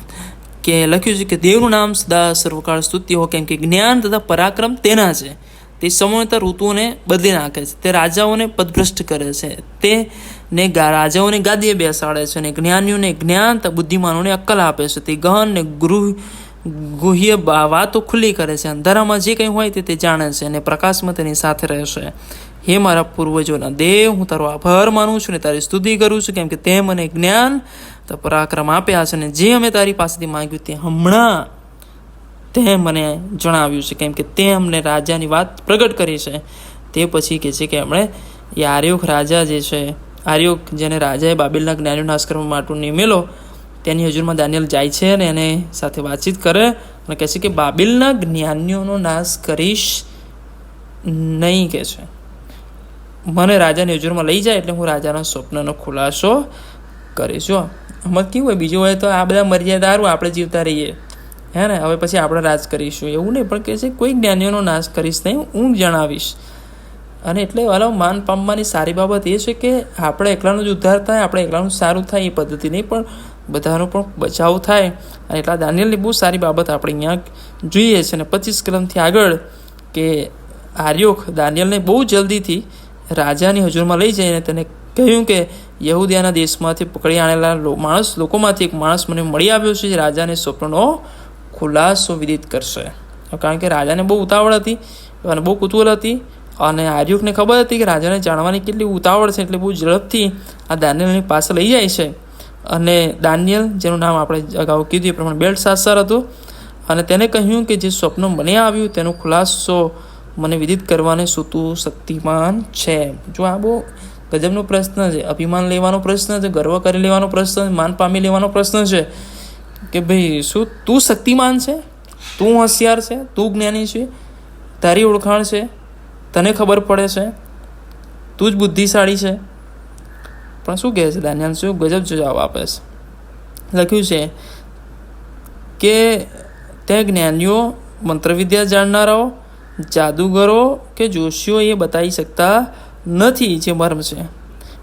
કે લખ્યું છે કે દેવનું નામ સદા સર્વકાળ સ્તુત્ય હો, કેમ કે જ્ઞાન તથા પરાક્રમ તેના છે. તે સમયતા ઋતુઓને બદલી નાખે છે, તે રાજાઓને પદભ્રષ્ટ કરે છે, તેને રાજાઓને ગાદીએ બેસાડે છે અને જ્ઞાનીઓને જ્ઞાન તથા બુદ્ધિમાનોને અક્કલ આપે છે. તે ગહન ને ગુહ્ય વાતો ખુલ્લી કરે છે, અંધારામાં જે કંઈ હોય તે જાણે છે અને પ્રકાશમાં તેની સાથે રહેશે. હે મારા પૂર્વજોના દેવ, હું તારો આભાર માનું છું ને તારી સ્તુતિ કરું છું, કેમ કે તે મને જ્ઞાન તો પરાક્રમ આપ્યા છે અને જે અમે તારી પાસેથી માંગ્યું તે હમણાં તે મને જણાવ્યું છે, કેમ કે તે અમને રાજાની વાત પ્રગટ કરી છે. તે પછી કહે છે કે એમણે એ આર્યોક રાજા જે છે, આર્યોક જેને રાજાએ બાબેલના જ્ઞાનીઓ નાશ કરવા માટે નિમેલો, તેની હજુરમાં દાનિયેલ જાય છે અને એને સાથે વાતચીત કરે અને કહે છે કે બાબેલના જ્ઞાનીઓનો નાશ કરીશ નહીં, કહે છે મને રાજાની હજુરમાં લઈ જાય એટલે હું રાજાના સ્વપ્નનો ખુલાસો કરીશ. જો આમાં કેવું હોય, બીજું હોય તો આ બધા મર્યાદા સારું આપણે જીવતા રહીએ, હે ને, હવે પછી આપણે રાજ કરીશું એવું નહીં, પણ કહે છે કોઈ જ્ઞાનીઓનો નાશ કરીશ નહીં, હું જણાવીશ. અને એટલે વાલો માન પામવાની સારી બાબત એ છે કે આપણે એકલાનો જ ઉદ્ધાર થાય, આપણે એકલાનું સારું થાય એ પદ્ધતિ નહીં, પણ બધાનો પણ બચાવ થાય. અને એટલા દાનિયેલની બહુ સારી બાબત આપણે અહીંયા જોઈએ છે. અને 25 કલમથી આગળ કે આર્યોક દાનિયેલને બહુ જલ્દીથી રાજાની હજુરમાં લઈ જઈને તેને કહ્યું કે યહૂદિયાના દેશમાંથી પકડી આણેલા લોકોમાંથી એક માણસ મને મળી આવ્યો છે, જે રાજાને સ્વપ્નનો ખુલાસો વિદિત કરશે. કારણ કે રાજાને બહુ ઉતાવળ હતી અને બહુ કુતૂહલ હતી અને આર્યોકને ખબર હતી કે રાજાને જાણવાની કેટલી ઉતાવળ છે, એટલે બહુ ઝડપથી આ દાનિયેલની પાસે લઈ જાય છે. અને દાનિયેલ, જેનું નામ આપણે અગાઉ કીધું એ પ્રમાણે બેલ્ટશાસ્સર હતું, અને તેને કહ્યું કે જે સ્વપ્ન મને આવ્યું તેનો ખુલાસો મને વિદિત કરવાને શું તું શક્તિમાન છે. જો આ બહુ ગજબનો પ્રશ્ન છે, અભિમાન લેવાનો પ્રશ્ન છે, ગર્વ કરી લેવાનો પ્રશ્ન, માન પામી લેવાનો પ્રશ્ન છે કે ભાઈ શું તું શક્તિમાન છે, તું હોશિયાર છે, તું જ્ઞાની છે, તારી ઓળખાણ છે, તને ખબર પડે છે, તું જ બુદ્ધિશાળી છે. પણ શું કહે છે દાનિયેલ, શું ગજબ જવાબ આપે છે. લખ્યું છે કે તે જ્ઞાનીઓ, મંત્રવિદ્યા જાણનારાઓ, જાદુગરો કે જોશીઓ એ બતાવી શકતા નથી જે મર્મ છે,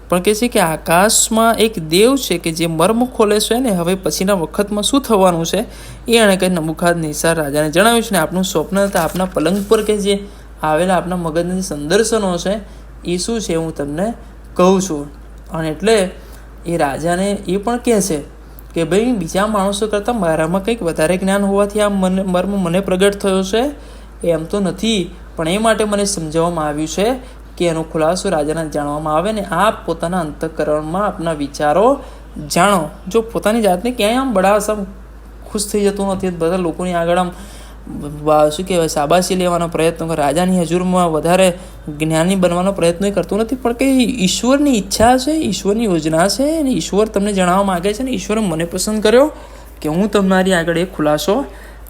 પણ કહે છે કે આકાશમાં એક દેવ છે કે જે મર્મ ખોલે છે ને હવે પછીના વખતમાં શું થવાનું છે એ એણે કંઈ નબુખાદનેસ્સાર રાજાને જણાવ્યું છે ને આપનું સ્વપ્ન હતા આપના પલંગ પર કે જે આવેલા આપના મગજના જે સંદર્શનો છે એ શું છે હું તમને કહું છું. અને એટલે એ રાજાને એ પણ કહે છે કે ભાઈ બીજા માણસો કરતાં મારામાં કંઈક વધારે જ્ઞાન હોવાથી આ મર્મ મને પ્રગટ થયો છે એમ તો નથી, પણ એ માટે મને સમજાવવામાં આવ્યું છે કે એનો ખુલાસો રાજાને જાણવામાં આવે ને આપ પોતાના અંતઃકરણમાં આપના વિચારો જાણો. જો પોતાની જાતને ક્યાંય આમ બળાસમ ખુશ થઈ જતું નથી, બધા લોકોની આગળ આમ શું કહેવાય શાબાશી લેવાનો પ્રયત્ન કરે, રાજાની હજુરમાં વધારે જ્ઞાની બનવાનો પ્રયત્ન કરતું નથી, પણ કંઈ ઈશ્વરની ઈચ્છા છે, ઈશ્વરની યોજના છે અને ઈશ્વર તમને જણાવવા માગે છે ને ઈશ્વરે મને પસંદ કર્યો કે હું તમારી આગળ એક ખુલાસો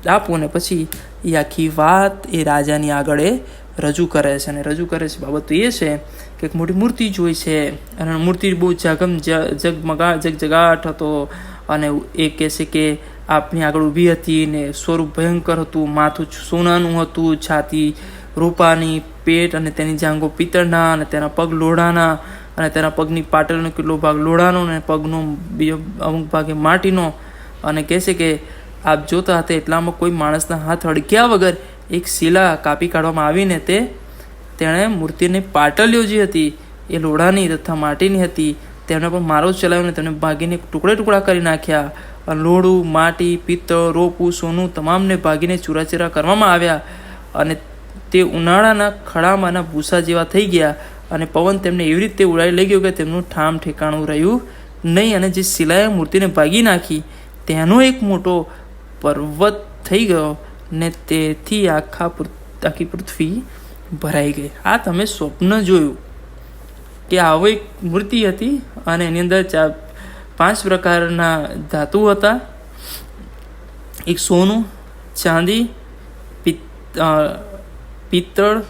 આપું. ને પછી એ આખી વાત એ રાજાની આગળ એ રજૂ કરે છે. અને રજૂ કરે છે બાબત તો એ છે કે એક મોટી મૂર્તિ જોઈ છે અને મૂર્તિ બહુ જગજગાટ હતો અને એ કહે છે કે આપની આગળ ઊભી હતી ને સ્વરૂપ ભયંકર હતું, માથું સોનાનું હતું, છાતી રૂપાની, પેટ અને તેની જાંઘો પિત્તળના અને તેના પગ લોઢાના અને તેના પગની પાટલનો કેટલો ભાગ લોઢાનો અને પગનો બીજો અમુક ભાગે માટીનો. અને કહે છે કે આપ જોતા હતા એટલામાં કોઈ માણસના હાથ અડક્યા વગર એક શિલા કાપી કાઢવામાં આવીને તેણે મૂર્તિની પાટલીઓ જે હતી એ લોઢાની તથા માટીની હતી તેમણે પણ મારો ચલાવ્યો ને તેમને ભાગીને ટુકડા કરી નાખ્યા. લોઢું, માટી, પિત્તળ, રોપું, સોનું તમામને ભાગીને ચૂરાચૂરા કરવામાં આવ્યા અને તે ઉનાળાના ખડામાંના ભૂસા જેવા થઈ ગયા અને પવન તેમને એવી રીતે ઉડાડી લઈ ગયો કે તેમનું ઠામ ઠેકાણું રહ્યું નહીં. અને જે શિલાએ મૂર્તિને ભાગી નાખી તેનો એક મોટો પર્વત થઈ ગયો ને તેથી આખી પૃથ્વી ભરાઈ ગઈ. આ તમે સ્વપ્ન જોયું કે આવો એક મૂર્તિ હતી અને એની અંદર 5 પ્રકારના ધાતુ હતા, એક સોનું, ચાંદી, પિત્તળ,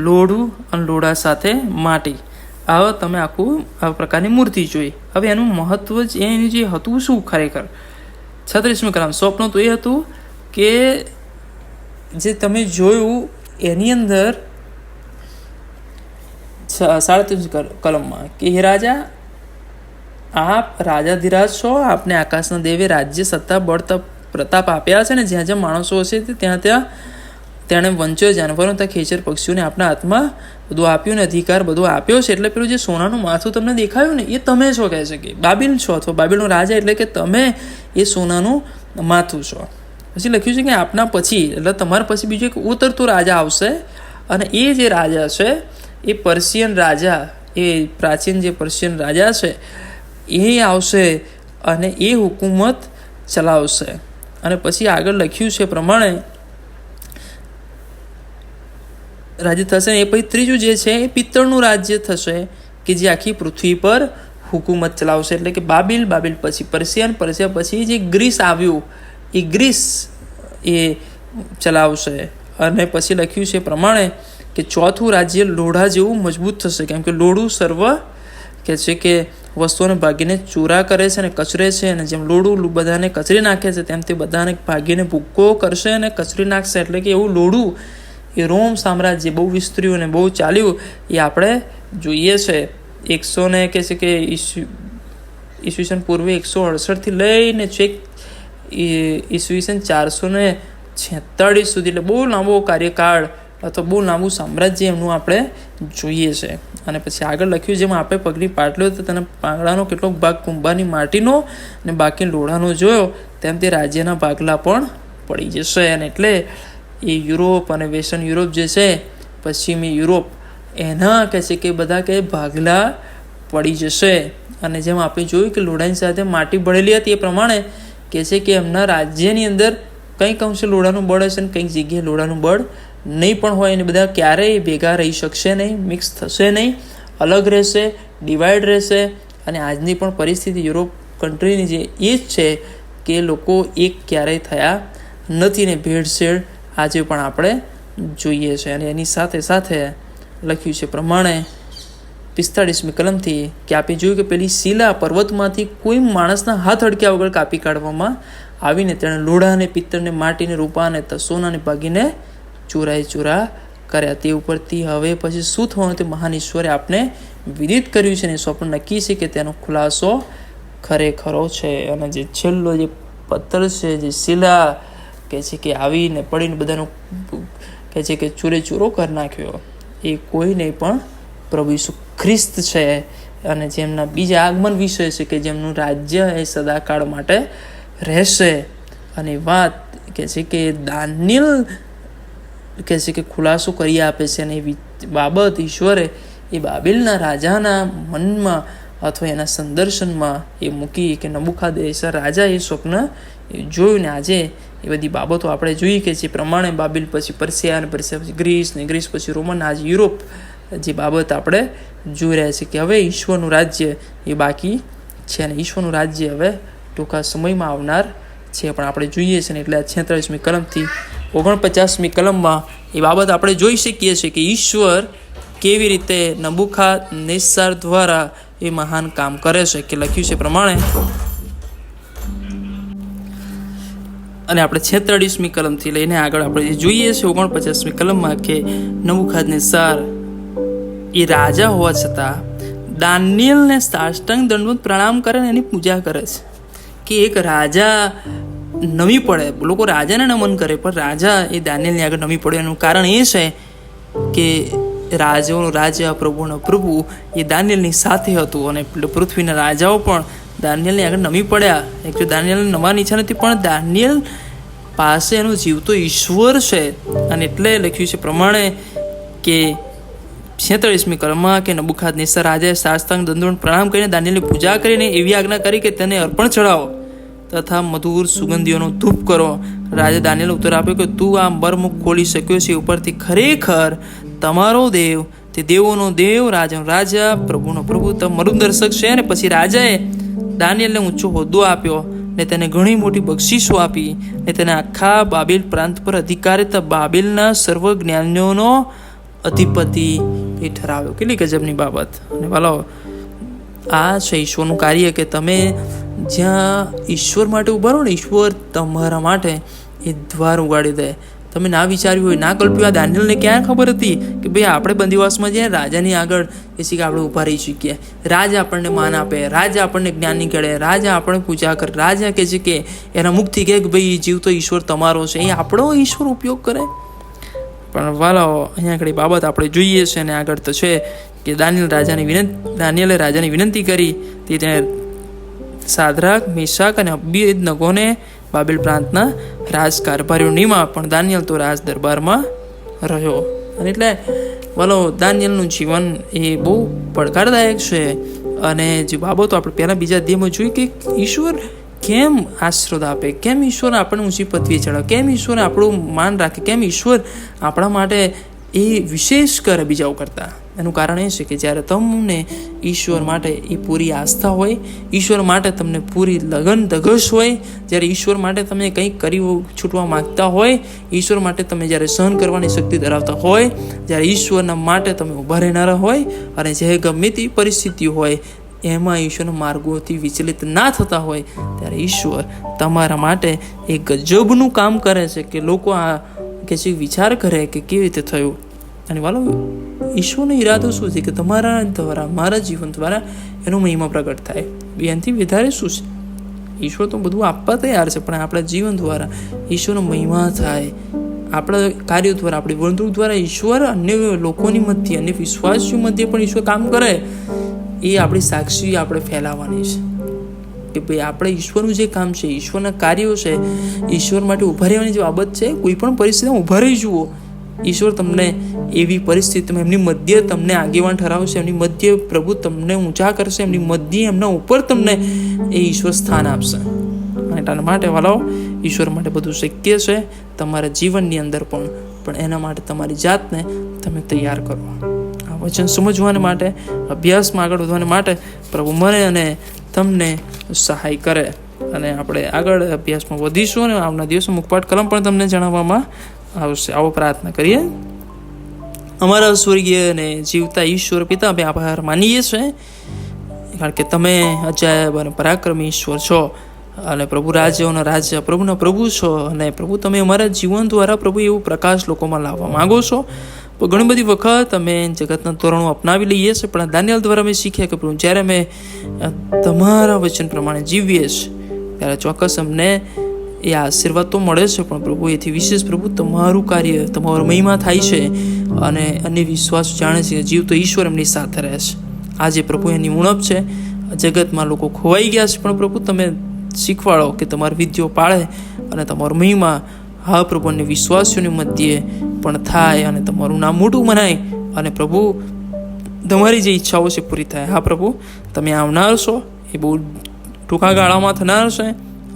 લોઢું અને લોઢા સાથે માટી. આવા તમે આખું આ પ્રકારની મૂર્તિ જોઈ. હવે એનું મહત્વ જ એનું જે હતું શું ખરેખર 36મી કલમ સ્વપ્ન તો એ હતું કે જે તમે જોયું એની અંદર 37 કલમમાં કે હે રાજા આપ રાજાધિરાજ છો, આપને આકાશના દેવે રાજ્ય, સત્તા, બળ, પ્રતાપ આપ્યા છે ને જ્યાં જ્યાં માણસો હશે ત્યાં તેણે વંચ્યો જાનવરો તથા ખેચર પક્ષીઓને આપણા હાથમાં બધું આપ્યું ને અધિકાર બધું આપ્યો છે. એટલે પેલું જે સોનાનું માથું તમને દેખાયું ને એ તમે છો કહે છે કે બાબિલ છો અથવા બાબિલનો રાજા, એટલે કે તમે એ સોનાનું માથું છો. પછી લખ્યું છે કે આપના પછી એટલે તમારા પછી બીજો એક ઉતરતો રાજા આવશે અને એ જે રાજા છે એ પર્શિયન રાજા, એ પ્રાચીન જે પર્શિયન રાજા છે એ આવશે અને એ હુકુમત ચલાવશે. અને પછી આગળ લખ્યું છે પ્રમાણે રાજ્ય થશે. એ પછી ત્રીજું જે છે એ પિત્તળનું રાજ્ય થશે કે જે આખી પૃથ્વી પર હુકુમત ચલાવશે. એટલે કે બાબિલ પછી પર્શિયા પછી જે ગ્રીસ આવ્યું એ ગ્રીસ એ ચલાવશે. અને પછી લખ્યું છે પ્રમાણે કે ચોથું રાજ્ય લોઢા જેવું મજબૂત થશે, કેમ કે લોઢું સર્વ કે છે કે વસ્તુઓને ભાગીને ચૂરા કરે છે અને કચરે છે અને જેમ લોઢું બધાને કચરી નાખે છે તેમ તે બધાને ભાગીને ભૂક્કો કરશે અને કચરી નાખશે. એટલે કે એવું લોઢું એ રોમ સામ્રાજ્ય બહુ વિસ્તર્યું અને બહુ ચાલ્યું એ આપણે જોઈએ છે. 100 ને કહે છે કે ઈસવીસન પૂર્વે 168 લઈને છેક ઈસવીસન 446 સુધી, એટલે બહુ લાંબો કાર્યકાળ અથવા બહુ લાંબુ સામ્રાજ્ય એમનું આપણે જોઈએ છે. અને પછી આગળ લખ્યું જેમાં આપણે પગની પાટલીઓ તો તેના પાંગડાનો કેટલોક ભાગ કુંભારની માટીનો અને બાકી લોઢાનો જોયો તેમ તે રાજ્યના ભાગલા પણ પડી જશે. અને એટલે એ યુરોપ અને વેસ્ટર્ન યુરોપ જે છે પશ્ચિમી યુરોપ એના કહે છે કે બધા કે ભાગલા પડી જશે. અને જેમ આપણે જોયું કે લોઢાની સાથે માટી ભળેલી હતી એ પ્રમાણે કહે છે કે એમના રાજ્યની અંદર કંઈક અંશે લોઢાનું બળ હશે ને કંઈક જગ્યાએ લોઢાનું બળ નહીં પણ હોય અને બધા ક્યારેય ભેગા રહી શકશે નહીં, મિક્સ થશે નહીં, અલગ રહેશે, ડિવાઈડ રહેશે. અને આજની પણ પરિસ્થિતિ યુરોપ કન્ટ્રીની જે એ જ છે કે લોકો એક ક્યારેય થયા નથી ને ભેળસેળ આજે પણ આપણે જોઈએ છે. અને એની સાથે સાથે લખ્યું છે પ્રમાણે 45મી કલમથી કે આપણે જોયું કે પેલી શિલા પર્વતમાંથી કોઈ માણસના હાથ અડક્યા વગર કાપી કાઢવામાં આવીને તેણે લોઢાને, પિત્તળને, માટીને, રૂપાને, સોનાને ભાગીને ચૂરા કર્યા. તે ઉપરથી હવે પછી શું થવાનું તે મહાન ઈશ્વરે આપને વિદિત કર્યું છે ને સ્વપ્ન નક્કી છે કે તેનો ખુલાસો ખરેખરો છે. અને જે છેલ્લો જે પથ્થર છે, જે શિલા કે છે કે આવીને પડીને બધાનો કે છે કે ચૂરે ચૂરો કરી નાખ્યો, એ કોઈ નહીં પણ પ્રભુ ઈસુ ખ્રિસ્ત છે. અને જેમના બીજા આગમન વિષય છે કે જેમનું રાજ્ય એ સદાકાળ માટે રહેશે. અને વાત કે છે કે દાનિયેલ કે છે કે ખુલાસો કરી આપે છે. અને એ બાબત ઈશ્વરે એ બાબેલના રાજાના મનમાં અથવા એના સંદર્શનમાં એ મૂકી કે નબુખાદનેસર રાજા એ સ્વપ્ન જોયું. ને આજે એ બધી બાબતો આપણે જોઈએ કે જે પ્રમાણે બાબેલ પછી પર્સિયા, અને પર્સિયા પછી ગ્રીસ, ને ગ્રીસ પછી રોમન, આજે યુરોપ, જે બાબત આપણે જોઈ રહ્યા છીએ કે હવે ઈશ્વરનું રાજ્ય એ બાકી છે અને ઈશ્વરનું રાજ્ય હવે ટૂંકા સમયમાં આવનાર છે. પણ આપણે જોઈએ છીએ ને એટલે 46મી કલમથી 49મી કલમમાં એ બાબત આપણે જોઈ શકીએ છીએ કે ઈશ્વર કેવી રીતે નબુખાદનેસર દ્વારા એ મહાન કામ કરે છે. કે લખ્યું છે પ્રમાણે, અને આપણે 46મી કલમથી લઈને આગળ આપણે જોઈએ છીએ 49મી કલમમાં કે નબુખાદનેસર એ રાજા હોવા છતાં દાનિયેલને સાષ્ટાંગ દંડવત પ્રણામ કરે ને એની પૂજા કરે છે. કે એક રાજા નમી પડે, લોકો રાજાને નમન કરે, પણ રાજા એ દાનિયેલની આગળ નમી પડે. એનું કારણ એ છે કે રાજાઓનો રાજા, પ્રભુનો પ્રભુ એ દાનિયેલની સાથે હતું. અને પૃથ્વીના રાજાઓ પણ દાનિયેલની આગળ નમી પડ્યા. એકચ્યુઅલી દાનિયેલને નમવાની ઈચ્છા નથી, પણ દાનિયેલ પાસે એનો જીવતો ઈશ્વર છે. અને એટલે લખ્યું છે પ્રમાણે કે 46મી કલમમાં કે નબુખાદનેસર રાજાએ સાષ્ટાંગ દંડવત પ્રણામ કરીને દાનિયેલની પૂજા કરીને એવી આજ્ઞા કરી કે તેને અર્પણ ચડાવો તથા મધુર સુગંધીઓનો ધૂપ કરો. રાજા દાનિયેલે ઉત્તર આપ્યો કે તું આ મર્મ ખોલી શક્યો છે ઉપરથી ખરેખર તમારો દેવ તે દેવોનો દેવ, રાજાનો રાજા, પ્રભુનો પ્રભુ તમારું દર્શક છે. અને પછી રાજાએ દાનિયેલને ઊંચો હોદ્દો આપ્યો ને તેને ઘણી મોટી બક્ષિસો આપી ને તેને આખા બાબેલ પ્રાંત પર અધિકારી બાબેલના સર્વ જ્ઞાનીઓનો અધિપતિ એ ઠરાવ્યો. કેટલી ગજબની બાબત. અને વાલો, આ છે ઈશ્વરનું કાર્ય કે તમે જ્યાં ઈશ્વર માટે ઉભા રહો ને, ઈશ્વર તમારા માટે એ દ્વાર ઉગાડી દે. તમે ના વિચાર્યું હોય, ના કલ્પ્યું. આ દાનિયેલને ક્યાં ખબર હતી કે ભાઈ આપણે બંદીવાસમાં જઈએ, રાજાની આગળ એ છે કે આપણે ઊભા રહી શકીએ, રાજા આપણને માન આપે, રાજા આપણને જ્ઞાન નીકળે, રાજા આપણે પૂજા કરે, રાજા કે છે કે એના મુખથી કહે કે ભાઈ જીવતો ઈશ્વર તમારો છે, એ આપણો ઈશ્વર ઉપયોગ કરે. પણ વાલાઓ, અહીંયા આગળ બાબત આપણે જોઈએ છે. અને આગળ તો છે કે દાનિયેલે રાજાની વિનંતી કરી તે તેને સાદ્રાક, મેશાક અને અબેદનગોને બાબેલ પ્રાંતના રાજકારભારીઓ નિમા, પણ દાનિયેલ તો રાજ દરબારમાં રહ્યો. અને એટલે વાલો, દાનિયેલનું જીવન એ બહુ પડકારદાયક છે. અને જે બાબતો આપણે પહેલાં બીજા અધ્યાયમાં જોઈ કે ઈશ્વર કેમ આશીર્વાદ આપે, કેમ ઈશ્વર આપણને ઊંચી પદવીએ ચડાવે, કેમ ઈશ્વર આપણું માન રાખે, કેમ ઈશ્વર આપણા માટે એ વિશેષ કરે બીજાઓ કરતાં. એનું કારણ એ છે કે જ્યારે તમને ઈશ્વર માટે એ પૂરી આસ્થા હોય, ઈશ્વર માટે તમને પૂરી લગન ધગશ હોય, જ્યારે ઈશ્વર માટે તમે કંઈક કરી છૂટવા માગતા હોય, ઈશ્વર માટે તમે જ્યારે સહન કરવાની શક્તિ ધરાવતા હોય, જ્યારે ઈશ્વરના માટે તમે ઊભા રહેનારા હોય, અને જે ગમે તે પરિસ્થિતિ હોય એમાં ઈશ્વરના માર્ગોથી વિચલિત ના થતા હોય, ત્યારે ઈશ્વર તમારા માટે એ ગજબનું કામ કરે છે કે લોકો આ કે છે વિચાર કરે કે કેવી રીતે થયું. અને વાલો, ઈશ્વરનો ઈરાદો શું છે કે તમારા દ્વારા, મારા જીવન દ્વારા એનો મહિમા પ્રગટ થાય. એનાથી વધારે શું છે? ઈશ્વર તો બધું આપવા તૈયાર છે, પણ આપણા જીવન દ્વારા ઈશ્વરનો મહિમા થાય. આપણા કાર્યો દ્વારા, આપણી વર્તણૂક દ્વારા ઈશ્વર અન્ય લોકોની મધ્ય, અન્ય વિશ્વાસીઓ મધ્ય પણ ઈશ્વર કામ કરે. એ આપણી સાક્ષી આપણે ફેલાવવાની છે કે ભાઈ આપણે ઈશ્વરનું જે કામ છે, ઈશ્વરના કાર્યો છે, ઈશ્વર માટે ઊભા રહેવાની જે બાબત છે, કોઈ પણ પરિસ્થિતિમાં ઊભા રહી જુઓ. ઈશ્વર તમને એવી પરિસ્થિતિમાં એમની મધ્ય તમને આગેવાન ઠરાવશે, એમની મધ્ય પ્રભુ તમને ઊંચા કરશે, એમની મધ્ય એમના ઉપર તમને એ ઈશ્વર સ્થાન આપશે. એટલા માટે વાલાઓ, ઈશ્વર માટે બધું શક્ય છે તમારા જીવનની અંદર પણ એના માટે તમારી જાતને તમે તૈયાર કરો. આ વચન સમજવાને માટે, અભ્યાસમાં આગળ વધવાને માટે પ્રભુ મને અને તમને સહાય કરે. અને આપણે આગળ અભ્યાસમાં વધીશું અને આવના દિવસો મુખપાઠ કલમ પણ તમને જણાવવામાં આવશે. આવો પ્રાર્થના કરીએ. અમારા સ્વર્ગીય અને જીવતા ઈશ્વર પિતા, અમે આભાર માનીએ છીએ કારણ કે તમે અજાયબ અને પરાક્રમી ઈશ્વર છો. અને પ્રભુ રાજ્યોના રાજા, પ્રભુના પ્રભુ છો. અને પ્રભુ તમે અમારા જીવન દ્વારા પ્રભુ એવું પ્રકાશ લોકોમાં લાવવા માંગો છો. ઘણી બધી વખત અમે જગતના ધોરણો અપનાવી લઈએ છીએ, પણ દાનિયેલ દ્વારા અમે શીખ્યા કે પ્રભુ જ્યારે અમે તમારા વચન પ્રમાણે જીવીએ છીએ ત્યારે ચોક્કસ અમને એ આશીર્વાદ તો મળે છે, પણ પ્રભુ એથી વિશેષ પ્રભુ તમારું કાર્ય, તમારો મહિમા થાય છે અને અન્ય વિશ્વાસ જાણે છે કે જીવ તો ઈશ્વર એમની સાથે રહે છે. આજે પ્રભુ એની ઉણપ છે. જગતમાં લોકો ખોવાઈ ગયા છે, પણ પ્રભુ તમે શીખવાડો કે તમારી વિધિઓ પાળે અને તમારો મહિમા હા પ્રભુ અને વિશ્વાસીઓની મધ્યે પણ થાય અને તમારું નામ મોટું મનાય અને પ્રભુ તમારી જે ઈચ્છાઓ છે પૂરી થાય. હા પ્રભુ, તમે આવનાર છો એ બહુ ટૂંકા ગાળામાં થનાર છે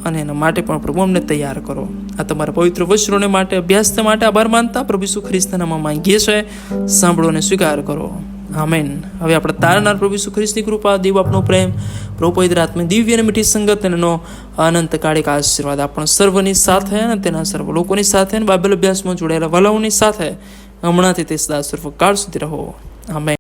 અને એના માટે પણ પ્રભુ અમને તૈયાર કરો. આ તમારા પવિત્ર વચનોને માટે, અભ્યાસ માટે આભાર માનતા પ્રભુ ઈસુ ખ્રિસ્તના નામમાં માંગીએ છીએ. સાંભળો અને સ્વીકાર કરો. આમેન. હવે આપણે તારનાર પ્રભુ ઈસુ ખ્રિસ્તની કૃપા, દેવ આપનો પ્રેમ, પ્રભુ પવિત્ર આત્માની દિવ્ય અને મીઠી સંગત એનો અનંતકાળિક આશીર્વાદ આપણા સર્વની સાથે અને તેના સર્વ લોકોની સાથે અને બાઇબલ અભ્યાસમાં જોડાયેલા વલાઓની સાથે હમણાંથી તે સદા સર્વકાળ સુધી રહો. આમેન.